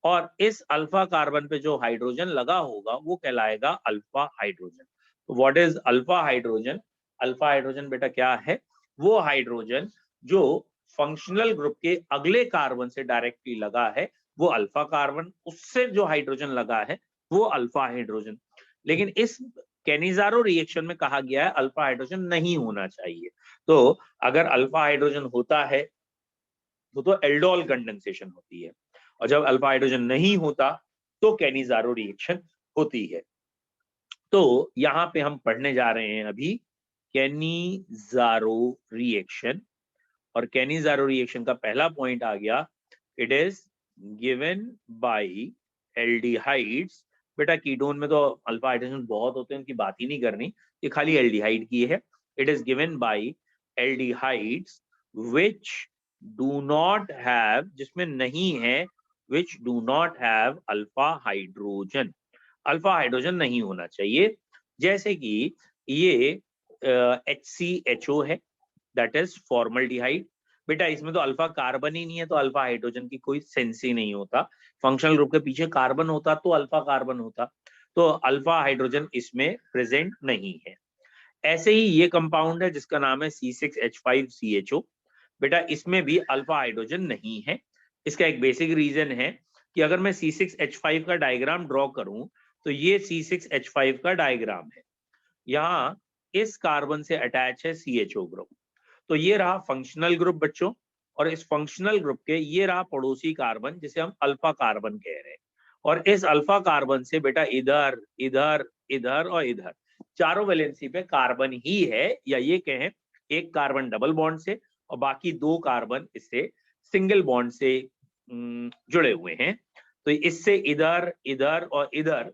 और इस अल्फा कार्बन पे जो हाइड्रोजन लगा होगा वो कहलाएगा अल्फा हाइड्रोजन। तो what is alpha hydrogen? Alpha hydrogen बेटा क्या है? वो हाइड्रोजन जो फंक्शनल ग्रुप के अगले कार्बन से डायरेक्टली लगा है वो अल्फा कार्बन, उससे जो हाइड्रोजन लगा है वो अल्फा हाइड्रोजन। लेकिन इस कैनिजारो रिएक्शन में कहा गया है अल्फा हाइड्रोजन नहीं होना चाहिए। तो अगर अल्फा हाइड्रोजन होता है तो एल्डोल कंडेंसेशन होती है, और जब अल्फा हाइड्रोजन नहीं होता तो कैनिजारो रिएक्शन होती है। तो यहाँ पे हम पढ़ने जा रहे हैं अभी कैनिजारो रिएक्शन, और कैनिजारो रिएक्शन का पहला पॉइंट आ गया, it is given bye aldehydes. बेटा कीटोन में तो अल्फा हाइड्रोजन बहुत होते हैं, उनकी बात ही नहीं करनी, ये खाली एल्डिहाइड की है। It is given bye aldehydes which do not have, जिसमें नहीं है, which do not have alpha hydrogen. Alpha hydrogen नहीं होना चाहिए। जैसे कि ये HCHO है, दैट इज फॉर्मल्डिहाइड। बेटा इसमें तो अल्फा कार्बन ही नहीं है, तो अल्फा हाइड्रोजन की कोई सेंस ही नहीं होता। फंक्शनल ग्रुप के पीछे कार्बन होता तो अल्फा कार्बन होता, तो अल्फा हाइड्रोजन इसमें प्रेजेंट नहीं है। ऐसे ही ये कंपाउंड है जिसका नाम है C6H5CHO। बेटा इसमें भी अल्फा हाइड्रोजन नहीं है। इसका एक बेसिक रीजन है कि अगर मैं C6H5 का डायग्राम ड्रॉ करूं तो ये C6H5 का डायग्राम है, यहाँ इस कार्बन से अटैच है CHO ग्रुप। तो ये रहा फंक्शनल ग्रुप बच्चों, और इस फंक्शनल ग्रुप के ये रहा पड़ोसी कार्बन जिसे हम अल्फा कार्बन कह रहे हैं। और इस अल्फा कार्बन से बेटा इधर इधर इधर और इधर चारों वैलेंसी पे कार्बन ही है, या ये कहें एक कार्बन डबल बॉन्ड से और बाकी दो कार्बन इससे सिंगल बॉन्ड से जुड़े हुए हैं। तो इससे इधर इधर और इधर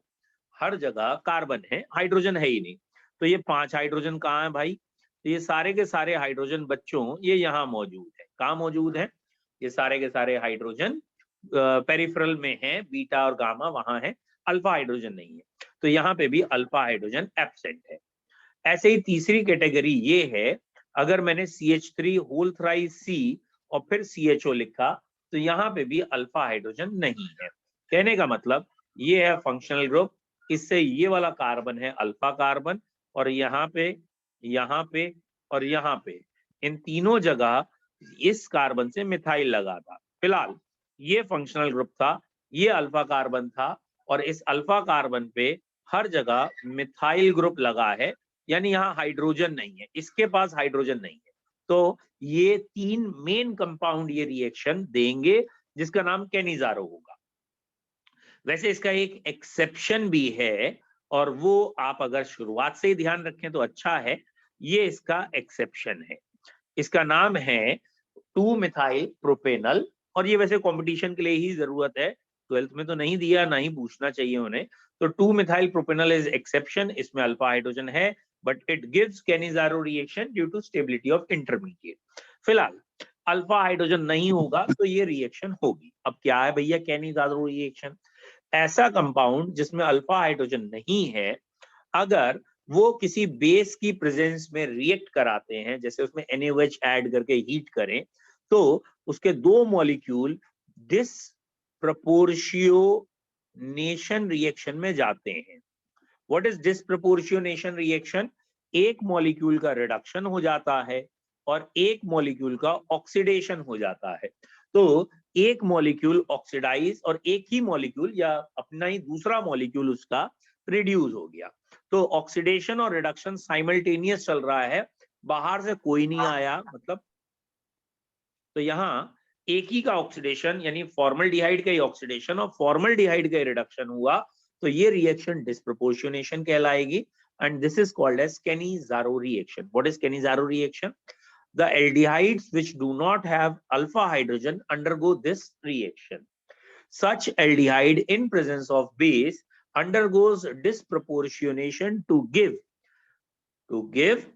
हर जगह कार्बन है, हाइड्रोजन है ही नहीं। तो ये 5 हाइड्रोजन कहाँ है भाई? तो ये सारे के सारे हाइड्रोजन बच्चों ये यहाँ मौजूद है। कहाँ मौजूद है? ये सारे के सारे हाइड्रोजन पेरिफेरल में है, बीटा और गामा वहां है, अल्फा हाइड्रोजन नहीं है। तो यहाँ पे भी अल्फा हाइड्रोजन एब्सेंट है। ऐसे ही तीसरी कैटेगरी ये है, अगर मैंने CH3 होल थ्राइस C और फिर CHO लिखा तो यहाँ पे भी अल्फा हाइड्रोजन नहीं है। कहने का मतलब ये है फंक्शनल ग्रुप, इससे ये वाला कार्बन है अल्फा कार्बन, और यहाँ पे और यहाँ पे इन तीनों जगह इस कार्बन से मिथाइल लगा था। फिलहाल ये फंक्शनल ग्रुप था, ये अल्फा कार्बन था, और इस अल्फा कार्बन पे हर जगह मिथाइल ग्रुप लगा है, यानी यहाँ हाइड्रोजन नहीं है, इसके पास हाइड्रोजन नहीं है। तो ये 3 मेन कंपाउंड ये रिएक्शन देंगे जिसका नाम कैनिजारो होगा। वैसे इसका एक एक्सेप्शन भी है, और वो आप अगर शुरुआत से ही ध्यान रखें तो अच्छा है। ये इसका एक्सेप्शन है, इसका नाम है 2 मिथाइल प्रोपेनल, और ये वैसे कंपटीशन के लिए ही जरूरत है, 12th में तो नहीं दिया, ना ही पूछना चाहिए उन्हें। तो 2 मिथाइल प्रोपेनल इज एक्सेप्शन, इसमें अल्फा हाइड्रोजन है, but it gives Cannizzaro reaction due to stability of intermediate. फिलहाल अल्फा हाइड्रोजन नहीं होगा तो ये रिएक्शन होगी। अब क्या है भैया कैनिजारो रिएक्शन? ऐसा कंपाउंड जिसमें अल्फा हाइड्रोजन नहीं है, अगर वो किसी बेस की प्रेजेंस में रिएक्ट कराते हैं, जैसे उसमें NaOH ऐड करके हीट करें, तो उसके दो मॉलिक्यूल डिसप्रपोर्शियोनेशन रिएक्शन में जाते हैं। What is disproportionation reaction? एक मॉलिक्यूल का रिडक्शन हो जाता है और एक मॉलिक्यूल का ऑक्सीडेशन हो जाता है। तो एक मॉलिक्यूल ऑक्सीडाइज और एक ही मॉलिक्यूल या अपना ही दूसरा मॉलिक्यूल उसका रिड्यूस हो गया। तो ऑक्सीडेशन और रिडक्शन साइमल्टेनियस चल रहा है, बाहर से कोई नहीं आया मतलब। तो यहाँ एक ही का ऑक्सीडेशन यानी फॉर्मल्डिहाइड का ही ऑक्सीडेशन और फॉर्मल्डिहाइड का ही रिडक्शन हुआ, तो ये रिएक्शन डिसप्रोपोर्शनेशन कहलाएगी, and this is called as Cannizzaro reaction. What is Cannizzaro reaction? The aldehydes which do not have alpha hydrogen undergo this reaction. Such aldehyde in presence of base undergoes disproportionation to give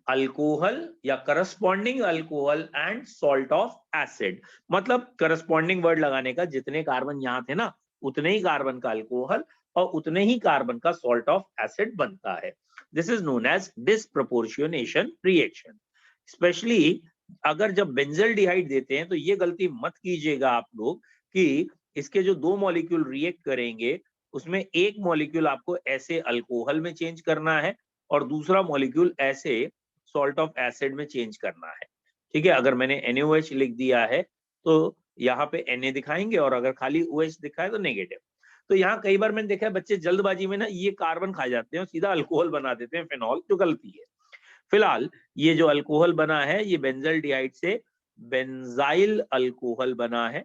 alcohol या corresponding alcohol and salt of acid. मतलब corresponding word लगाने का, जितने carbon यहाँ थे ना उतने ही कार्बन का अल्कोहल और उतने ही कार्बन का सॉल्ट ऑफ एसिड बनता है। This is known as disproportionation reaction. Specially अगर जब बेंजल्डिहाइड देते हैं तो ये गलती मत कीजिएगा आप लोग कि इसके जो दो मॉलिक्यूल रिएक्ट करेंगे उसमें एक मॉलिक्यूल आपको ऐसे अल्कोहल में चेंज करना है और दूसरा मॉलिक्यूल ऐसे सॉल्ट ऑफ एसिड में चेंज करना है। ठीक है, अगर मैंने NaOH लिख दिया है तो यहाँ पे Na दिखाएंगे और अगर खाली OH दिखा है तो नेगेटिव। तो यहाँ कई बार मैंने देखा है बच्चे जल्दबाजी में ना ये कार्बन खा जाते हैं और सीधा अल्कोहल बना देते हैं फिनॉल, जो गलती है। फिलहाल ये जो अल्कोहल बना है ये बेंजल्डिहाइड से बेंजाइल अल्कोहल बना है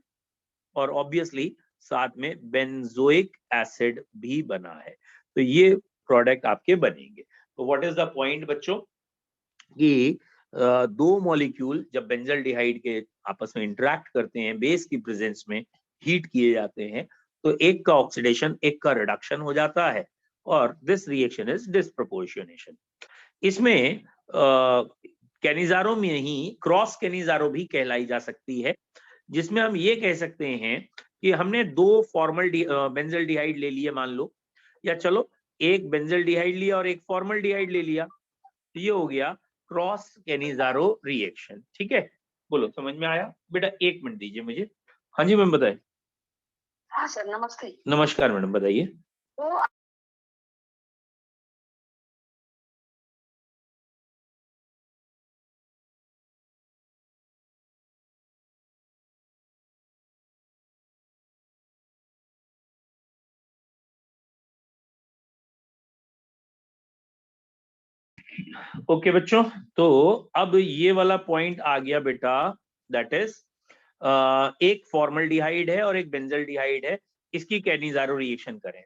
और ऑब्वियसली साथ में बेंजोइक एसिड भी बना है। तो ये प्रोडक्ट आपके बनेंगे। तो व्हाट इज द पॉइंट बच्चों कि दो मॉलिक्यूल जब बेंजल्डिहाइड के आपस में इंटरेक्ट करते हैं बेस की प्रेजेंस में, हीट किए जाते हैं, तो एक का ऑक्सीडेशन एक का रिडक्शन हो जाता है और दिस रिएक्शन इज डिस्प्रपोर्शनेशन। इसमें कैनिजारो में ही क्रॉस कैनिजारो भी कहलाई जा सकती है, जिसमें हम ये कह सकते हैं कि हमने दो फॉर्मल बेंजल्डिहाइड ले लिए मान लो, या चलो एक बेंजल्डिहाइड लिया और एक फॉर्मल्डिहाइड ले लिया, तो ये हो गया क्रॉस कैनिजारो रिएक्शन। ठीक है, बोलो समझ में आया? बेटा एक मिनट दीजिए मुझे। हाँ जी मैम बताइए। हाँ सर नमस्ते। नमस्कार मैडम बताइए। तो ओके बच्चों, तो अब ये वाला पॉइंट आ गया बेटा, दैट इज एक फॉर्मल्डिहाइड है और एक बेंजल्डिहाइड है, इसकी कैनिजारो रिएक्शन करें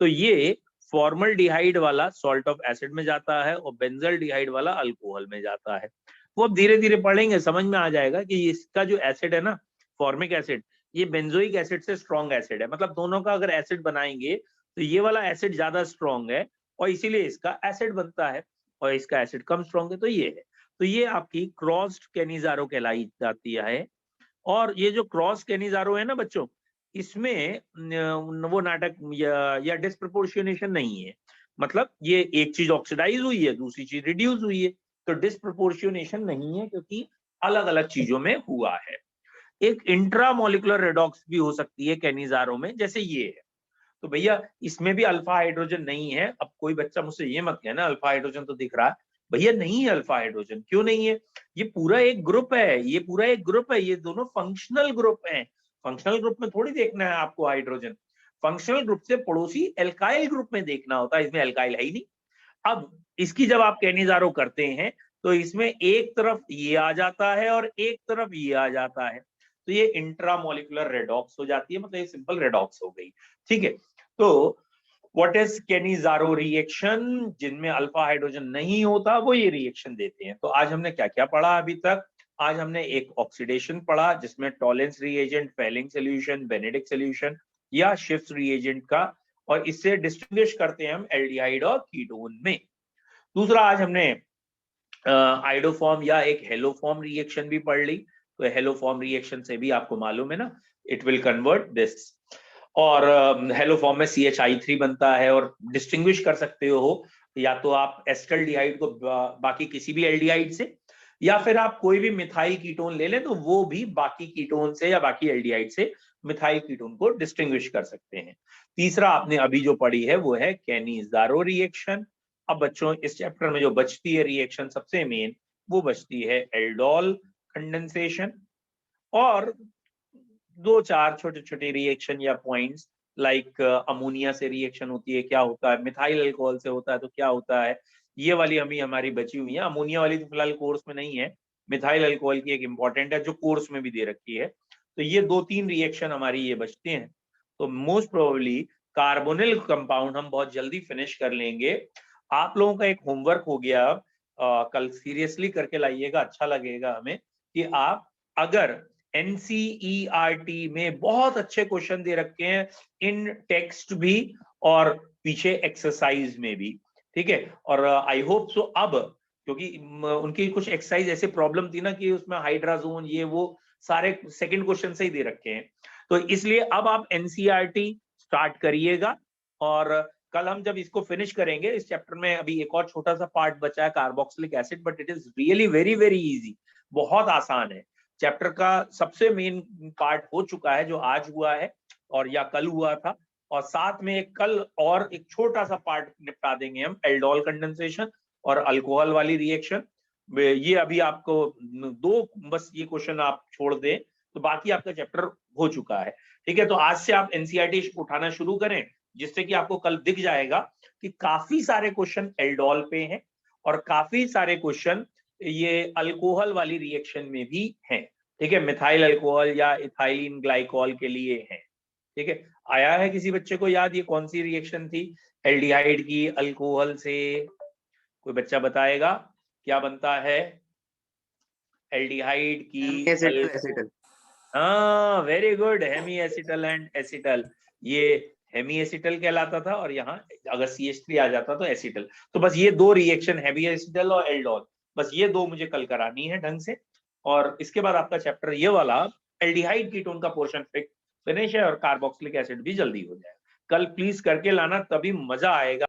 तो ये फॉर्मल्डिहाइड वाला सॉल्ट ऑफ एसिड में जाता है और बेंजल्डिहाइड वाला अल्कोहल में जाता है। वो अब धीरे धीरे पढ़ेंगे, समझ में आ जाएगा कि इसका जो एसिड है ना, फॉर्मिक एसिड, ये बेंजोइक एसिड से स्ट्रॉन्ग एसिड है। मतलब दोनों का अगर एसिड बनाएंगे तो ये वाला एसिड ज्यादा स्ट्रॉन्ग है और इसीलिए इसका एसिड बनता है और इसका एसिड कम स्ट्रॉन्ग है, तो ये है। तो ये आपकी क्रॉस्ड कैनिजारो कहलाई जाती है। और ये जो क्रॉस कैनिजारो है ना बच्चों, इसमें वो नाटक या डिस्प्रपोर्शनेशन नहीं है। मतलब ये एक चीज ऑक्सीडाइज हुई है दूसरी चीज रिड्यूस हुई है, तो डिस्प्रपोर्शनेशन नहीं है क्योंकि अलग अलग चीजों में हुआ है। एक इंट्रामोलिकुलर रेडॉक्स भी हो सकती है कैनिजारो में, जैसे ये है। तो भैया इसमें भी अल्फा हाइड्रोजन नहीं है। अब कोई बच्चा मुझसे ये मत कहना अल्फा हाइड्रोजन तो दिख रहा है, भैया नहीं है अल्फा हाइड्रोजन। क्यों नहीं है? ये पूरा एक ग्रुप है, ये पूरा एक ग्रुप है, ये दोनों फंक्शनल ग्रुप हैं। फंक्शनल ग्रुप में थोड़ी देखना है आपको हाइड्रोजन, फंक्शनल ग्रुप से पड़ोसी एल्काइल ग्रुप में देखना होता है, इसमें एल्काइल है ही नहीं। अब इसकी जब आप कैनिजारो करते हैं तो इसमें एक तरफ ये आ जाता है और एक तरफ ये आ जाता है, तो ये इंट्रामोलिकुलर रेडॉक्स हो जाती है, मतलब ये सिंपल रेडॉक्स हो गई। ठीक है, तो व्हाट इज कैनिजारो रिएक्शन? जिनमें अल्फा हाइड्रोजन नहीं होता वो ये रिएक्शन देते हैं। तो आज हमने क्या क्या पढ़ा अभी तक? आज हमने एक ऑक्सीडेशन पढ़ा जिसमें Tollens reagent, Fehling solution, Benedict solution या शिफ्ट रिएजेंट का, और इससे डिस्टिंग्विश करते हैं हम एल्डिहाइड और कीटोन में। दूसरा आज हमने आइडोफॉर्म या एक हेलोफॉर्म रिएक्शन भी पढ़ ली। तो हेलोफॉर्म रिएक्शन से भी आपको मालूम है ना, इट विल कन्वर्ट दिस। और हेलोफॉर्म में CH3 बनता है और डिस्टिंग्विश कर सकते हो या तो आप एस्टल्डिहाइड को बाकी किसी भी एल्डिहाइड से, या फिर आप कोई भी मिथाइल कीटोन ले लें तो वो भी बाकी कीटोन से या बाकी एल्डिहाइड से मिथाइल कीटोन को डिस्टिंग्विश कर सकते हैं। तीसरा आपने अभी जो पढ़ी है वो है कैनिजारो रिएक्शन। अब बच्चों इस चैप्टर में जो बचती है रिएक्शन सबसे मेन, वो बचती है एल्डोल कंडेंसेशन और दो चार छोटे छोटे रिएक्शन या पॉइंट्स, लाइक अमोनिया से रिएक्शन होती है क्या होता है, मिथाइल अल्कोहल से होता है तो क्या होता है, ये वाली हमारी बची हुई है। अमोनिया वाली तो फिलहाल कोर्स में नहीं है, मिथाइल अल्कोहल की एक इंपॉर्टेंट है जो कोर्स में भी दे रखी है। तो ये दो तीन रिएक्शन हमारी ये बचते हैं। तो मोस्ट प्रोबेबली कार्बोनिल कंपाउंड हम बहुत जल्दी फिनिश कर लेंगे। आप लोगों का एक होमवर्क हो गया, कल सीरियसली करके लाइएगा, अच्छा लगेगा हमें, कि आप अगर NCERT में बहुत अच्छे क्वेश्चन दे रखे हैं इन टेक्स्ट भी और पीछे एक्सरसाइज में भी, ठीक है। और आई होप सो अब, क्योंकि उनकी कुछ एक्सरसाइज ऐसे प्रॉब्लम थी ना कि उसमें हाइड्राजोन ये वो सारे सेकंड क्वेश्चन से ही दे रखे हैं, तो इसलिए अब आप NCERT स्टार्ट करिएगा और कल हम जब इसको फिनिश करेंगे, इस चैप्टर में अभी एक और छोटा सा पार्ट बचा है carboxylic acid, but it is really very very easy, बहुत आसान है। चैप्टर का सबसे मेन पार्ट हो चुका है जो आज हुआ है और या कल हुआ था, और साथ में एक कल और एक छोटा सा पार्ट निपटा देंगे हम, एल्डोल कंडेंसेशन और अल्कोहल वाली रिएक्शन। ये अभी आपको दो बस ये क्वेश्चन आप छोड़ दें तो बाकी आपका चैप्टर हो चुका है। ठीक है, तो आज से आप एनसीईआरटी उठाना शुरू करें, जिससे कि आपको कल दिख जाएगा कि काफी सारे क्वेश्चन एल्डोल पे हैं और काफी सारे क्वेश्चन ये अल्कोहल वाली रिएक्शन में भी हैं। ठीक है, मिथाइल अल्कोहल या इथाइलिन ग्लाइकोल के लिए हैं। ठीक है, आया है किसी बच्चे को याद ये कौन सी रिएक्शन थी एल्डिहाइड की अल्कोहल से? कोई बच्चा बताएगा क्या बनता है एल्डिहाइड की? एसिटल। हाँ, very good, hemi acetal and acetal. ये हेमी एसिटल कहलाता था, और यहाँ अगर CH3 आ जाता तो एसिटल। तो बस ये दो रिएक्शन, हेमी एसिटल और एल्डोल, बस ये दो मुझे कल करानी है ढंग से, और इसके बाद आपका चैप्टर ये वाला एल्डिहाइड कीटोन का पोर्शन फिनिश है, और कार्बोक्सिलिक एसिड भी जल्दी हो जाएगा। कल प्लीज करके लाना, तभी मजा आएगा।